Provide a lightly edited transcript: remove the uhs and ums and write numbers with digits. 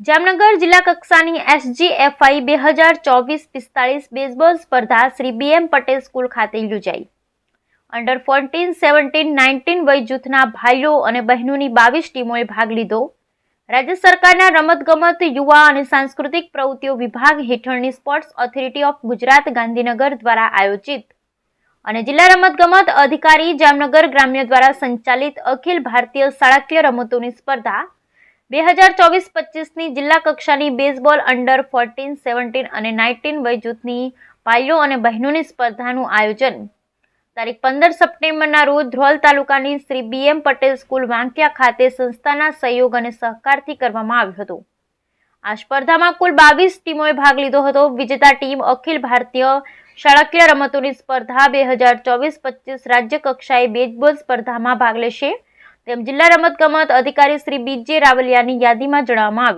જામનગર જિલ્લા કક્ષાની SGFI 2024-45 baseball સ્પર્ધા શ્રી BM પટેલ સ્કૂલ ખાતે યોજાઈ। અંડર 14, 17, 19 વય જૂથના ભાઈઓ અને બહેનોની 22 ટીમોએ ભાગ લીધો। રાજ્ય સરકારના રમતગમત, યુવા અને સાંસ્કૃતિક પ્રવૃત્તિઓ વિભાગ હેઠળની sports authority of Gujarat Gandhinagar દ્વારા આયોજિત અને જિલ્લા રમતગમત અધિકારી જામનગર ગ્રામ્ય દ્વારા સંચાલિત અખિલ ભારતીય શાળાકીય રમતોની સ્પર્ધા 2024-25ની જિલ્લા કક્ષાની બેઝબોલ અંડર 14, 17 અને 19 વય જૂથની ભાઈઓ અને બહેનોની સ્પર્ધાનું આયોજન તારીખ 15 સપ્ટેમ્બરના રોજ ધ્રોલ તાલુકાની શ્રી BM પટેલ સ્કૂલ વાંકિયા ખાતે સંસ્થાના સહયોગ અને સહકારથી કરવામાં આવ્યું હતું। આ સ્પર્ધામાં કુલ 22 ટીમોએ ભાગ લીધો હતો। વિજેતા ટીમ અખિલ ભારતીય શાળાકીય રમતોની સ્પર્ધા 2024-25 રાજ્ય કક્ષાએ બેઝબોલ સ્પર્ધામાં ભાગ લેશે તેમ જિલ્લા રમતગમત અધિકારી શ્રી BJ રાવલિયાની યાદીમાં જણાવવામાં આવ્યું।